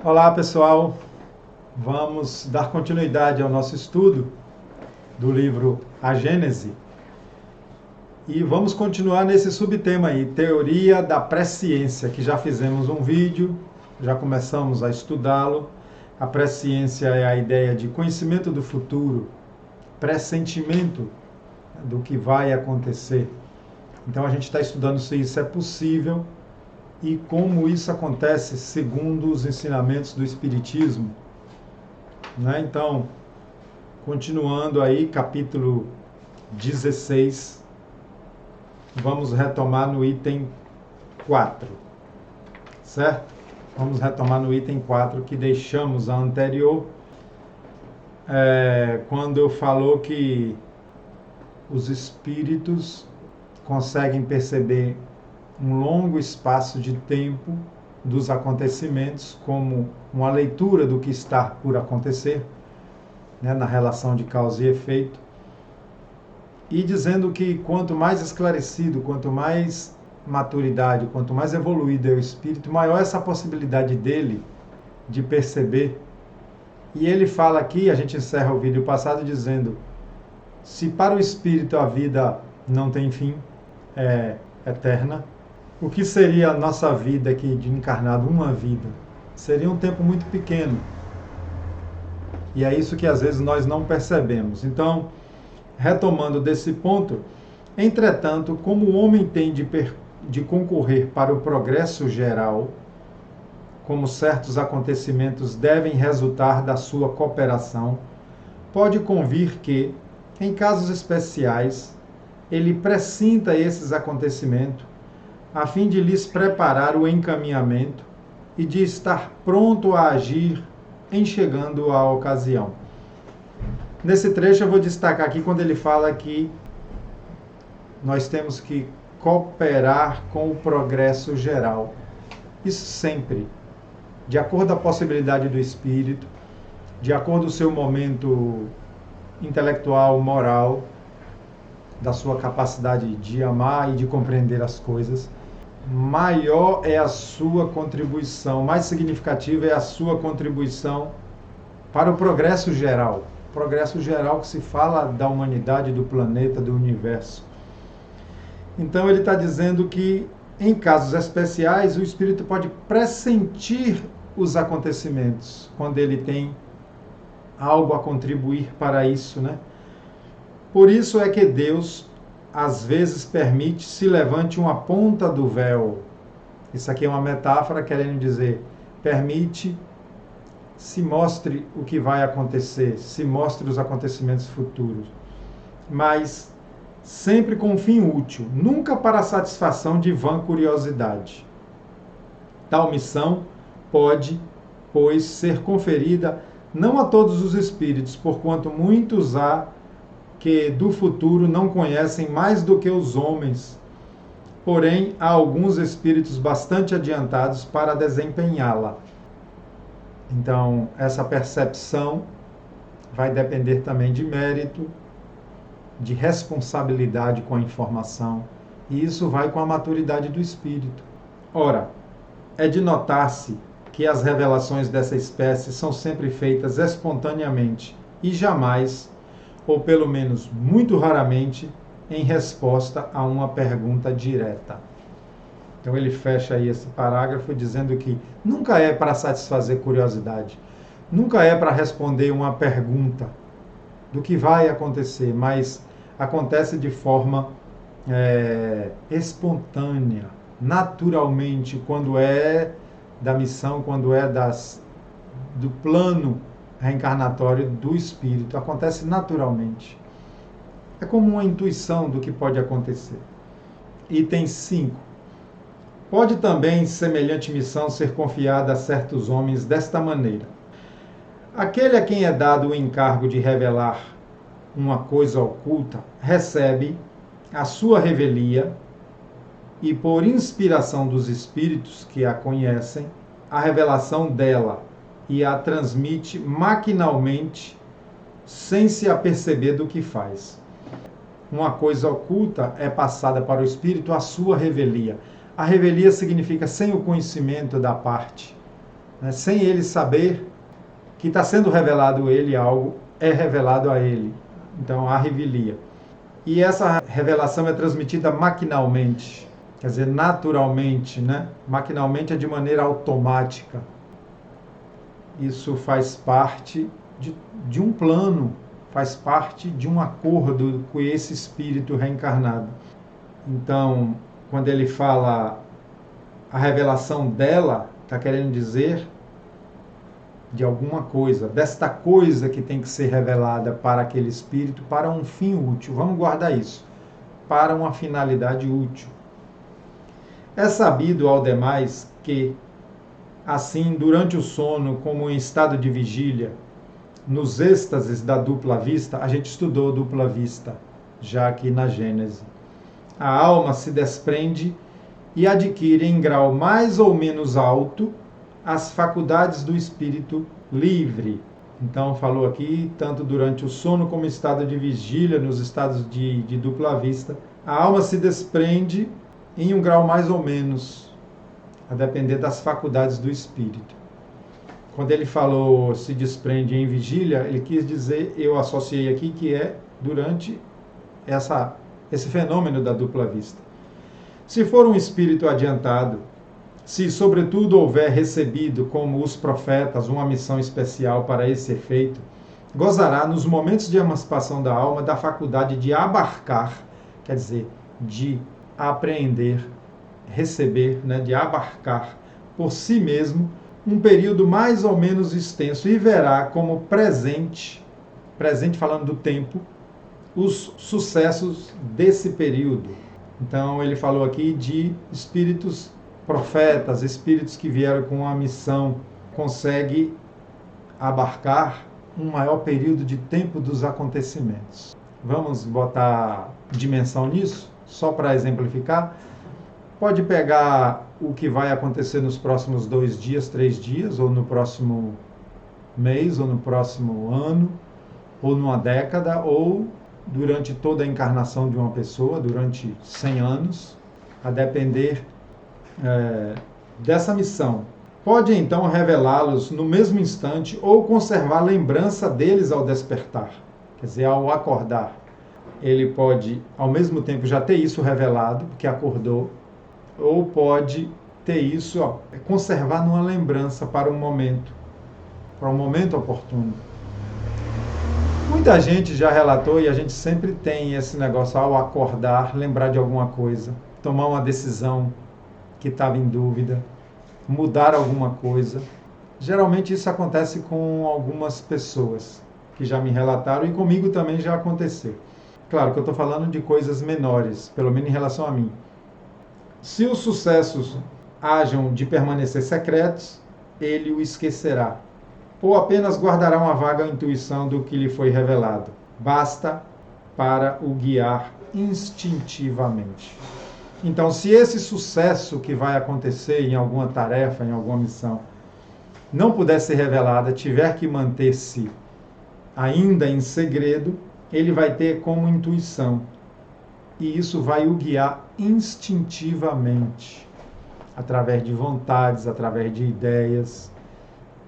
Olá pessoal, vamos dar continuidade ao nosso estudo do livro A Gênese e vamos continuar nesse subtema aí, Teoria da Presciência, que já fizemos um vídeo, já começamos a estudá-lo. A presciência é a ideia de conhecimento do futuro, pressentimento do que vai acontecer. Então a gente está estudando se isso é possível e como isso acontece segundo os ensinamentos do Espiritismo. Né? Então, continuando aí, capítulo 16, vamos retomar no item 4, certo? Vamos retomar no item 4, que deixamos a anterior, quando falou que os espíritos conseguem perceber um longo espaço de tempo dos acontecimentos como uma leitura do que está por acontecer, né, na relação de causa e efeito, e dizendo que quanto mais esclarecido, quanto mais maturidade, quanto mais evoluído é o espírito, maior essa possibilidade dele de perceber. E ele fala aqui, a gente encerra o vídeo passado dizendo: se para o espírito a vida não tem fim, é eterna, o que seria a nossa vida aqui de encarnado, uma vida? Seria um tempo muito pequeno. E é isso que às vezes nós não percebemos. Então, retomando desse ponto, entretanto, como o homem tem de concorrer para o progresso geral, como certos acontecimentos devem resultar da sua cooperação, pode convir que, em casos especiais, ele pressinta esses acontecimentos a fim de lhes preparar o encaminhamento e de estar pronto a agir em chegando a ocasião. Nesse trecho eu vou destacar aqui quando ele fala que nós temos que cooperar com o progresso geral. Isso sempre, de acordo com a possibilidade do espírito, de acordo com o seu momento intelectual, moral, da sua capacidade de amar e de compreender as coisas, maior é a sua contribuição, mais significativa é a sua contribuição para o progresso geral. Progresso geral que se fala da humanidade, do planeta, do universo. Então ele está dizendo que, em casos especiais, o espírito pode pressentir os acontecimentos, quando ele tem algo a contribuir para isso, né? Por isso é que Deus, às vezes, permite se levante uma ponta do véu. Isso aqui é uma metáfora querendo dizer, permite se mostre o que vai acontecer, se mostre os acontecimentos futuros. Mas sempre com um fim útil, nunca para a satisfação de vã curiosidade. Tal missão pode, pois, ser conferida não a todos os espíritos, porquanto muitos há que do futuro não conhecem mais do que os homens. Porém, há alguns espíritos bastante adiantados para desempenhá-la. Então, essa percepção vai depender também de mérito, de responsabilidade com a informação, e isso vai com a maturidade do espírito. Ora, é de notar-se que as revelações dessa espécie são sempre feitas espontaneamente e jamais, ou pelo menos muito raramente, em resposta a uma pergunta direta. Então ele fecha aí esse parágrafo dizendo que nunca é para satisfazer curiosidade, nunca é para responder uma pergunta do que vai acontecer, mas acontece de forma espontânea, naturalmente, quando é da missão, quando é do plano reencarnatório do espírito, acontece naturalmente. É como uma intuição do que pode acontecer. Item 5. Pode também semelhante missão ser confiada a certos homens desta maneira: aquele a quem é dado o encargo de revelar uma coisa oculta, recebe a sua revelia e, por inspiração dos espíritos que a conhecem, a revelação dela e a transmite maquinalmente, sem se aperceber do que faz. Uma coisa oculta é passada para o espírito a sua revelia. A revelia significa sem o conhecimento da parte. né? Sem ele saber que está sendo revelado a ele algo, é revelado a ele. Então, a revelia. E essa revelação é transmitida maquinalmente, quer dizer, naturalmente, né? Maquinalmente é de maneira automática. Isso faz parte de um plano, faz parte de um acordo com esse espírito reencarnado. Então, quando ele fala a revelação dela, está querendo dizer de alguma coisa, desta coisa que tem que ser revelada para aquele espírito, para um fim útil. Vamos guardar isso. Para uma finalidade útil. É sabido ao demais que, assim, durante o sono, como em estado de vigília, nos êxtases da dupla vista, a gente estudou dupla vista, já aqui na Gênese. A alma se desprende e adquire em grau mais ou menos alto as faculdades do espírito livre. Então, falou aqui, tanto durante o sono como em estado de vigília, nos estados de dupla vista, a alma se desprende em um grau mais ou menos, a depender das faculdades do espírito. Quando ele falou se desprende em vigília, ele quis dizer, eu associei aqui, que é durante esse fenômeno da dupla vista. Se for um espírito adiantado, se sobretudo houver recebido, como os profetas, uma missão especial para esse efeito, gozará nos momentos de emancipação da alma da faculdade de abarcar, quer dizer, de apreender, receber, né, de abarcar por si mesmo um período mais ou menos extenso e verá como presente falando do tempo, os sucessos desse período. Então ele falou aqui de espíritos profetas, espíritos que vieram com uma missão, consegue abarcar um maior período de tempo dos acontecimentos. Vamos botar dimensão nisso, só para exemplificar. Pode pegar o que vai acontecer nos próximos 2 dias, 3 dias, ou no próximo mês, ou no próximo ano, ou numa década, ou durante toda a encarnação de uma pessoa, durante 100 anos, a depender dessa missão. Pode então revelá-los no mesmo instante ou conservar lembrança deles ao despertar, quer dizer, ao acordar. Ele pode, ao mesmo tempo, já ter isso revelado, porque acordou, ou pode ter isso, conservar numa lembrança para um momento oportuno. Muita gente já relatou, e a gente sempre tem esse negócio, ao acordar, lembrar de alguma coisa, tomar uma decisão que estava em dúvida, mudar alguma coisa. Geralmente isso acontece com algumas pessoas que já me relataram, e comigo também já aconteceu. Claro que eu estou falando de coisas menores, pelo menos em relação a mim. Se os sucessos hajam de permanecer secretos, ele o esquecerá, ou apenas guardará uma vaga intuição do que lhe foi revelado. Basta para o guiar instintivamente. Então, se esse sucesso que vai acontecer em alguma tarefa, em alguma missão, não puder ser revelada, tiver que manter-se ainda em segredo, ele vai ter como intuição. E isso vai o guiar instintivamente, através de vontades, através de ideias,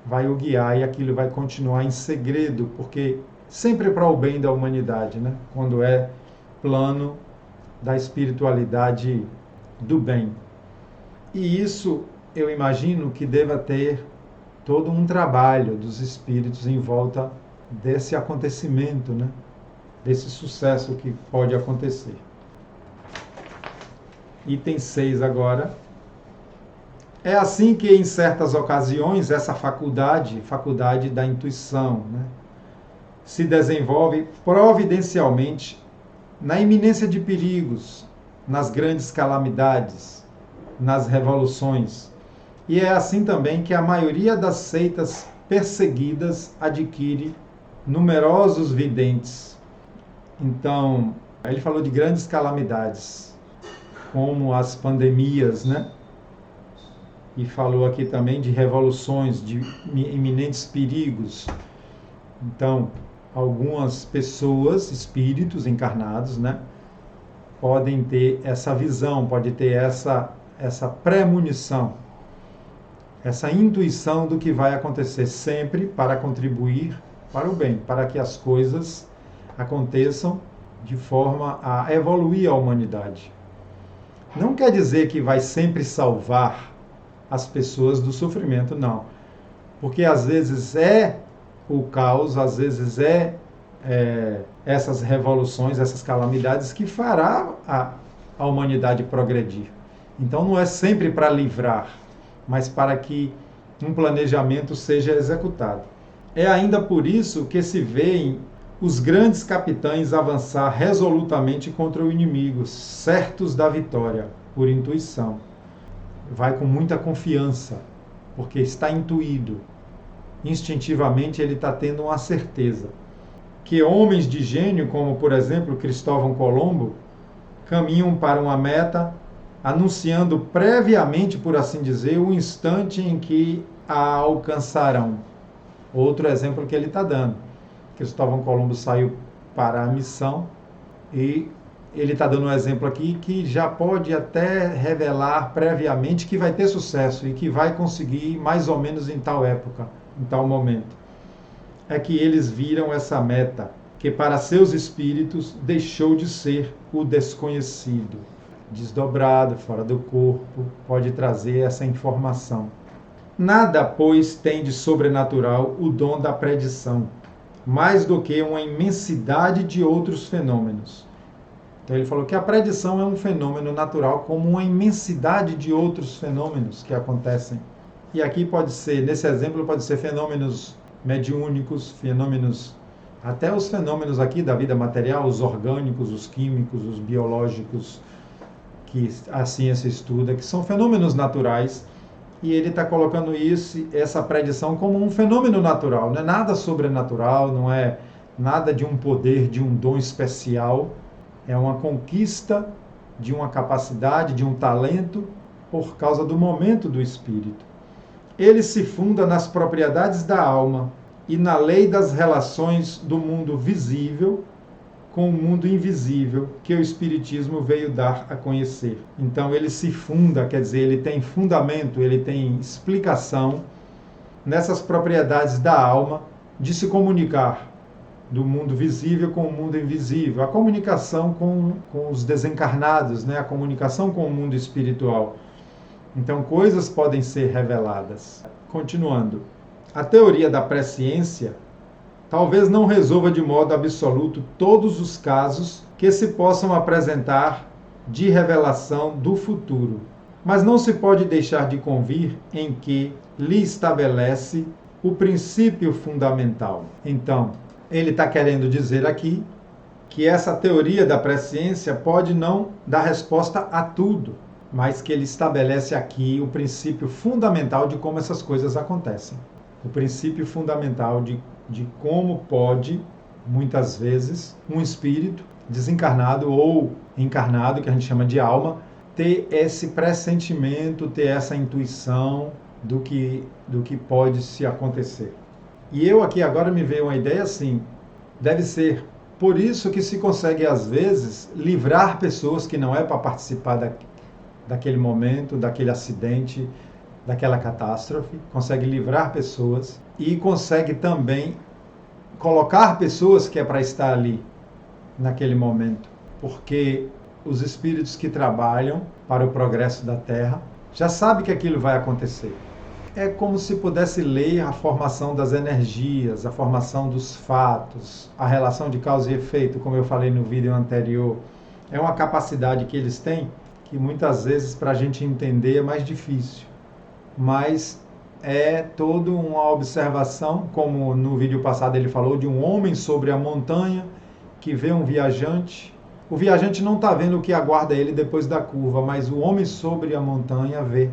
vai o guiar, e aquilo vai continuar em segredo, porque sempre para o bem da humanidade, né? Quando é plano da espiritualidade do bem. E isso, eu imagino que deva ter todo um trabalho dos espíritos em volta desse acontecimento, né? Desse sucesso que pode acontecer. Item 6 agora. É assim que, em certas ocasiões, essa faculdade da intuição, né, se desenvolve providencialmente na iminência de perigos, nas grandes calamidades, nas revoluções. E é assim também que a maioria das seitas perseguidas adquire numerosos videntes. Então, ele falou de grandes calamidades, como as pandemias, né? E falou aqui também de revoluções, de iminentes perigos. Então, algumas pessoas, espíritos encarnados, né, podem ter essa visão, pode ter essa premonição. essa intuição do que vai acontecer, sempre para contribuir para o bem, para que as coisas aconteçam de forma a evoluir a humanidade. Não quer dizer que vai sempre salvar as pessoas do sofrimento, não. Porque às vezes é o caos, às vezes essas revoluções, essas calamidades que fará a humanidade progredir. Então não é sempre para livrar, mas para que um planejamento seja executado. É ainda por isso que se vêem os grandes capitães avançar resolutamente contra o inimigo, certos da vitória, por intuição. Vai com muita confiança, porque está intuído. Instintivamente ele está tendo uma certeza. Que homens de gênio, como por exemplo Cristóvão Colombo, caminham para uma meta, anunciando previamente, por assim dizer, o instante em que a alcançarão. Outro exemplo que ele está dando. Cristóvão Colombo saiu para a missão e ele está dando um exemplo aqui que já pode até revelar previamente que vai ter sucesso e que vai conseguir mais ou menos em tal época, em tal momento. É que eles viram essa meta, que para seus espíritos deixou de ser o desconhecido. Desdobrado, fora do corpo, pode trazer essa informação. Nada, pois, tem de sobrenatural o dom da predição, mais do que uma imensidade de outros fenômenos. Então ele falou que a predição é um fenômeno natural como uma imensidade de outros fenômenos que acontecem. E aqui pode ser, nesse exemplo, pode ser fenômenos mediúnicos, fenômenos, até os fenômenos aqui da vida material, os orgânicos, os químicos, os biológicos, que a ciência estuda, que são fenômenos naturais, e ele está colocando essa predição como um fenômeno natural, não é nada sobrenatural, não é nada de um poder, de um dom especial, é uma conquista de uma capacidade, de um talento, por causa do momento do espírito. Ele se funda nas propriedades da alma e na lei das relações do mundo visível com o mundo invisível que o Espiritismo veio dar a conhecer. Então ele se funda, quer dizer, ele tem fundamento, ele tem explicação nessas propriedades da alma de se comunicar do mundo visível com o mundo invisível, a comunicação com os desencarnados, né? A comunicação com o mundo espiritual. Então coisas podem ser reveladas. Continuando, a teoria da presciência talvez não resolva de modo absoluto todos os casos que se possam apresentar de revelação do futuro, mas não se pode deixar de convir em que lhe estabelece o princípio fundamental. Então, ele está querendo dizer aqui que essa teoria da presciência pode não dar resposta a tudo, mas que ele estabelece aqui o princípio fundamental de como essas coisas acontecem. O princípio fundamental de como pode, muitas vezes, um espírito desencarnado ou encarnado, que a gente chama de alma, ter esse pressentimento, ter essa intuição do que pode se acontecer. E eu aqui agora me veio uma ideia assim, deve ser por isso que se consegue, às vezes, livrar pessoas que não é para participar daquele momento, daquele acidente, daquela catástrofe, consegue livrar pessoas e consegue também colocar pessoas que é para estar ali naquele momento, porque os espíritos que trabalham para o progresso da Terra já sabem que aquilo vai acontecer. É como se pudesse ler a formação das energias, a formação dos fatos, a relação de causa e efeito, como eu falei no vídeo anterior. É uma capacidade que eles têm que muitas vezes para a gente entender é mais difícil. Mas é toda uma observação, como no vídeo passado ele falou, de um homem sobre a montanha que vê um viajante. O viajante não está vendo o que aguarda ele depois da curva, mas o homem sobre a montanha vê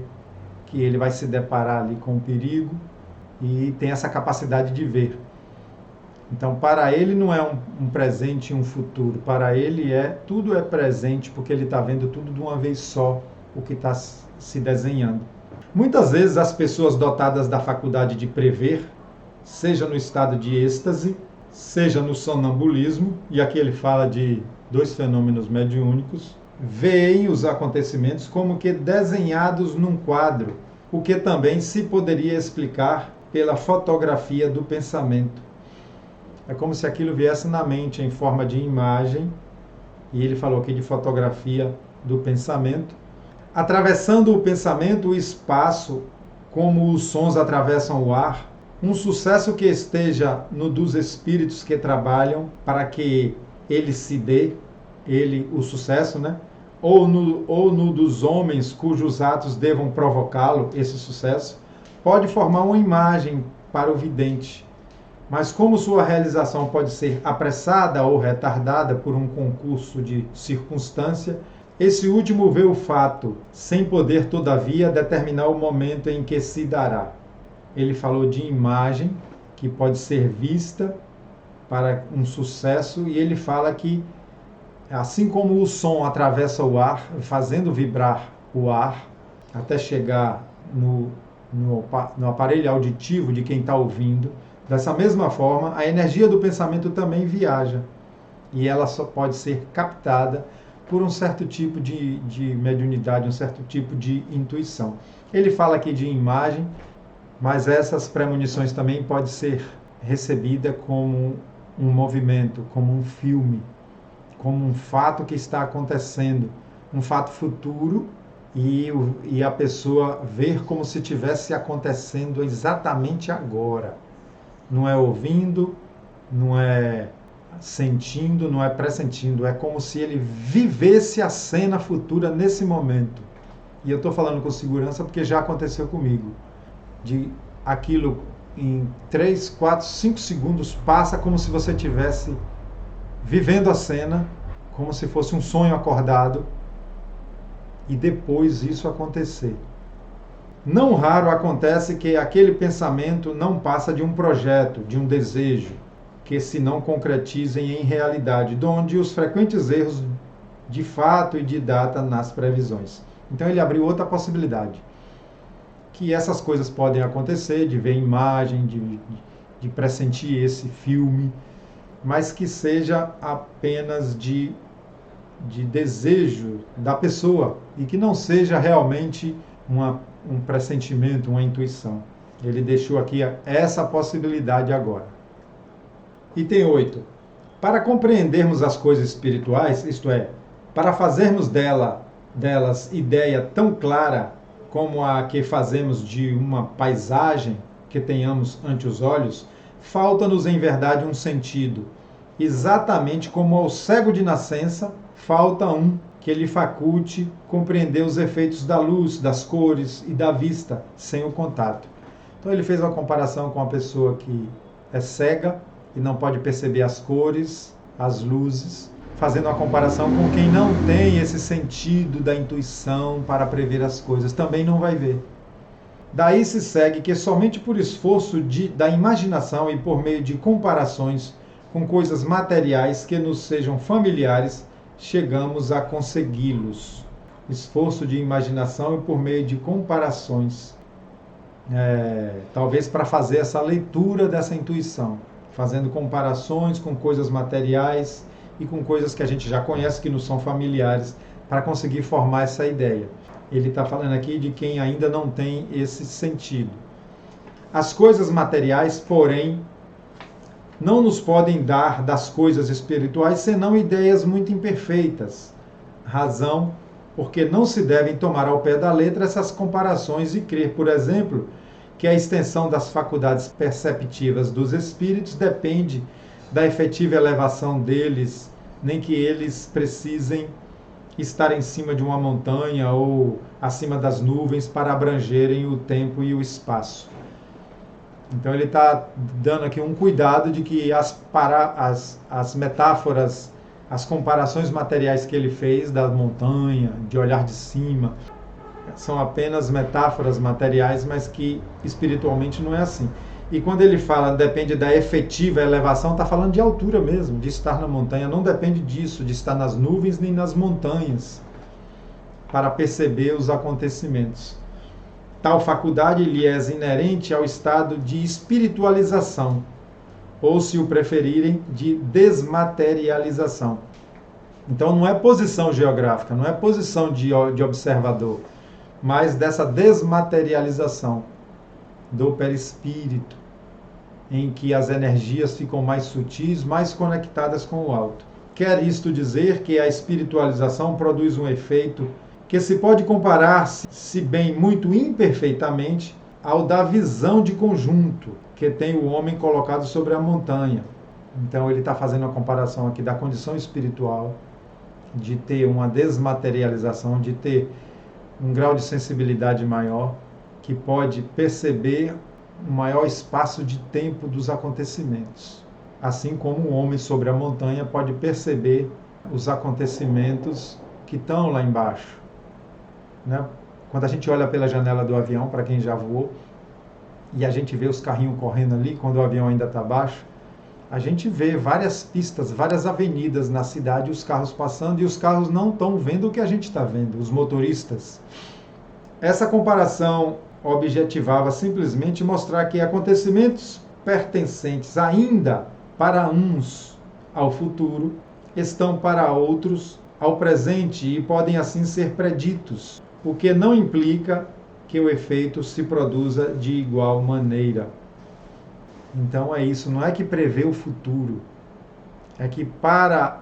que ele vai se deparar ali com o perigo e tem essa capacidade de ver. Então, para ele não é um presente e um futuro, para ele tudo é presente, porque ele está vendo tudo de uma vez só, o que está se desenhando. Muitas vezes as pessoas dotadas da faculdade de prever, seja no estado de êxtase, seja no sonambulismo, e aqui ele fala de 2 fenômenos mediúnicos, veem os acontecimentos como que desenhados num quadro o que também se poderia explicar pela fotografia do pensamento. É como se aquilo viesse na mente em forma de imagem, e ele falou aqui de fotografia do pensamento, atravessando o pensamento, o espaço, como os sons atravessam o ar, um sucesso que esteja no dos espíritos que trabalham para que ele se dê, ele, o sucesso, né? Ou no dos homens cujos atos devam provocá-lo, esse sucesso, pode formar uma imagem para o vidente. Mas como sua realização pode ser apressada ou retardada por um concurso de circunstância, esse último vê o fato, sem poder, todavia, determinar o momento em que se dará. Ele falou de imagem, que pode ser vista para um sucesso, e ele fala que, assim como o som atravessa o ar, fazendo vibrar o ar, até chegar no aparelho auditivo de quem está ouvindo, dessa mesma forma, a energia do pensamento também viaja, e ela só pode ser captada por um certo tipo de mediunidade, um certo tipo de intuição. Ele fala aqui de imagem, mas essas premonições também podem ser recebidas como um movimento, como um filme, como um fato que está acontecendo, um fato futuro, e a pessoa ver como se estivesse acontecendo exatamente agora. Não é ouvindo, não é sentindo, não é pressentindo, é como se ele vivesse a cena futura nesse momento. E eu estou falando com segurança porque já aconteceu comigo. De aquilo em 3, 4, 5 segundos passa como se você estivesse vivendo a cena, como se fosse um sonho acordado, e depois isso acontecer. Não raro acontece que aquele pensamento não passa de um projeto, de um desejo, que se não concretizem em realidade, donde os frequentes erros de fato e de data nas previsões. Então ele abriu outra possibilidade, que essas coisas podem acontecer, de ver imagem, de pressentir esse filme, mas que seja apenas de desejo da pessoa e que não seja realmente um pressentimento, uma intuição. Ele deixou aqui essa possibilidade agora. Item 8. Para compreendermos as coisas espirituais, isto é, para fazermos delas ideia tão clara como a que fazemos de uma paisagem que tenhamos ante os olhos, falta-nos em verdade um sentido, exatamente como ao cego de nascença falta um que lhe faculte compreender os efeitos da luz, das cores e da vista sem o contato. Então ele fez uma comparação com a pessoa que é cega e não pode perceber as cores, as luzes, fazendo uma comparação com quem não tem esse sentido da intuição para prever as coisas, também não vai ver. Daí se segue que somente por esforço da imaginação e por meio de comparações com coisas materiais que nos sejam familiares, chegamos a consegui-los. Esforço de imaginação e por meio de comparações. Talvez para fazer essa leitura dessa intuição, fazendo comparações com coisas materiais e com coisas que a gente já conhece, que nos são familiares, para conseguir formar essa ideia. Ele está falando aqui de quem ainda não tem esse sentido. As coisas materiais, porém, não nos podem dar das coisas espirituais senão ideias muito imperfeitas. Razão porque não se devem tomar ao pé da letra essas comparações e crer, por exemplo, que a extensão das faculdades perceptivas dos espíritos depende da efetiva elevação deles, nem que eles precisem estar em cima de uma montanha ou acima das nuvens para abrangerem o tempo e o espaço. Então ele está dando aqui um cuidado de que as metáforas, as comparações materiais que ele fez da montanha, de olhar de cima, são apenas metáforas materiais, mas que espiritualmente não é assim. E quando ele fala depende da efetiva elevação, está falando de altura mesmo, de estar na montanha. Não depende disso, de estar nas nuvens nem nas montanhas, para perceber os acontecimentos. Tal faculdade lhe é inerente ao estado de espiritualização, ou, se o preferirem, de desmaterialização. Então não é posição geográfica, não é posição de observador, mas dessa desmaterialização do perispírito, em que as energias ficam mais sutis, mais conectadas com o alto. Quer isto dizer que a espiritualização produz um efeito que se pode comparar, se bem muito imperfeitamente, ao da visão de conjunto que tem o homem colocado sobre a montanha. Então ele está fazendo a comparação aqui da condição espiritual, de ter uma desmaterialização, de ter um grau de sensibilidade maior, que pode perceber um maior espaço de tempo dos acontecimentos. Assim como o homem sobre a montanha pode perceber os acontecimentos que estão lá embaixo. Né? Quando a gente olha pela janela do avião, para quem já voou, e a gente vê os carrinhos correndo ali, quando o avião ainda está baixo, a gente vê várias pistas, várias avenidas na cidade, os carros passando, e os carros não estão vendo o que a gente está vendo, os motoristas. Essa comparação objetivava simplesmente mostrar que acontecimentos pertencentes ainda para uns ao futuro estão para outros ao presente e podem assim ser preditos, o que não implica que o efeito se produza de igual maneira. Então é isso, não é que prevê o futuro, é que para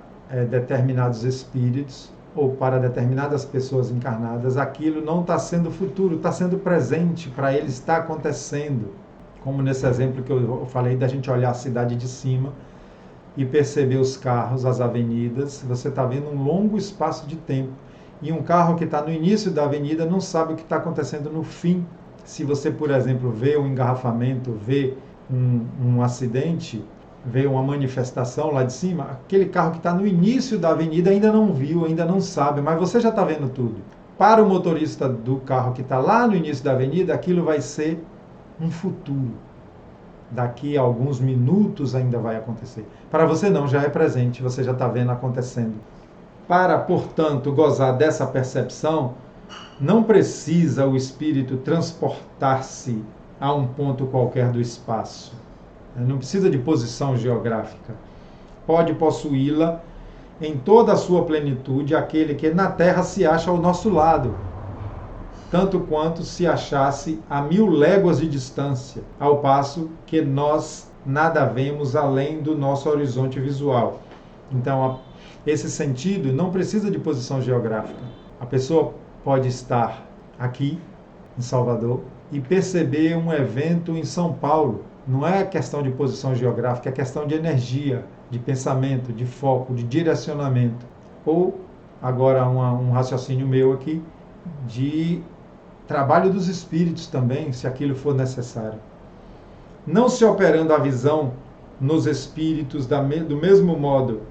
determinados espíritos ou para determinadas pessoas encarnadas, aquilo não está sendo futuro, está sendo presente, para eles está acontecendo. Como nesse exemplo que eu falei da gente olhar a cidade de cima e perceber os carros, as avenidas, você está vendo um longo espaço de tempo. E um carro que está no início da avenida não sabe o que está acontecendo no fim. Se você, por exemplo, vê um engarrafamento, vê um acidente, vê uma manifestação lá de cima, aquele carro que está no início da avenida ainda não viu, ainda não sabe, mas você já está vendo tudo. Para o motorista do carro que está lá no início da avenida, aquilo vai ser um futuro. Daqui a alguns minutos ainda vai acontecer. Para você não, já é presente, você já está vendo acontecendo. Para, portanto, gozar dessa percepção, não precisa o espírito transportar-se a um ponto qualquer do espaço. Não precisa de posição geográfica. Pode possuí-la em toda a sua plenitude aquele que na Terra se acha ao nosso lado, tanto quanto se achasse a 1000 léguas de distância, ao passo que nós nada vemos além do nosso horizonte visual. Então, esse sentido não precisa de posição geográfica. A pessoa pode estar aqui, em Salvador, e perceber um evento em São Paulo. Não é questão de posição geográfica, é questão de energia, de pensamento, de foco, de direcionamento. Ou, agora, um raciocínio meu aqui, de trabalho dos espíritos também, se aquilo for necessário. Não se operando a visão nos espíritos do mesmo modo,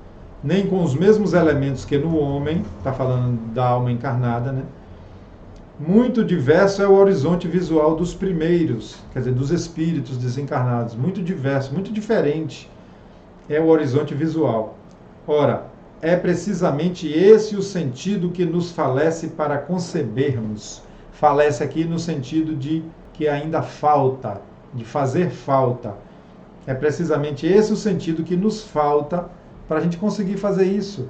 nem com os mesmos elementos que no homem, está falando da alma encarnada, né? Muito diverso é o horizonte visual dos primeiros, quer dizer, dos espíritos desencarnados. Muito diverso, muito diferente é o horizonte visual. Ora, é precisamente esse o sentido que nos falece para concebermos. Falece aqui no sentido de que ainda falta, de fazer falta. É precisamente esse o sentido que nos falta para a gente conseguir fazer isso.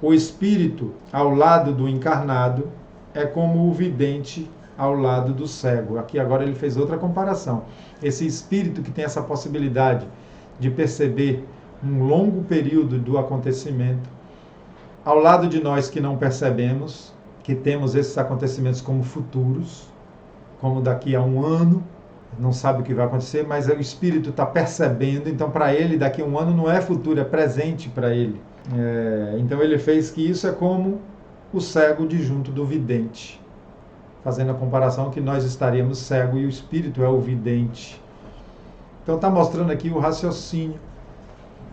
O espírito ao lado do encarnado é como o vidente ao lado do cego. Aqui agora ele fez outra comparação. Esse espírito que tem essa possibilidade de perceber um longo período do acontecimento, ao lado de nós que não percebemos, que temos esses acontecimentos como futuros, como daqui a um ano, não sabe o que vai acontecer, mas o espírito está percebendo, então para ele daqui a um ano não é futuro, é presente para ele. Então ele fez que isso é como o cego de junto do vidente, fazendo a comparação que nós estaríamos cegos e o espírito é o vidente. Então está mostrando aqui o raciocínio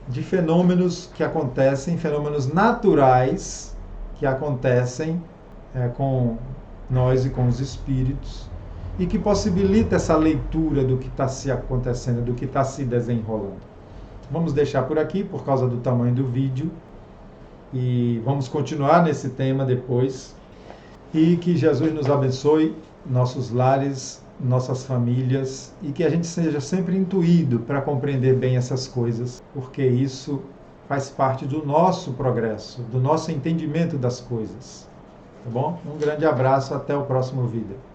de fenômenos que acontecem, fenômenos naturais que acontecem com nós e com os espíritos, e que possibilita essa leitura do que está se acontecendo, do que está se desenrolando. Vamos deixar por aqui, por causa do tamanho do vídeo, e vamos continuar nesse tema depois. E que Jesus nos abençoe, nossos lares, nossas famílias, e que a gente seja sempre intuído para compreender bem essas coisas, porque isso faz parte do nosso progresso, do nosso entendimento das coisas. Tá bom? Um grande abraço, até o próximo vídeo.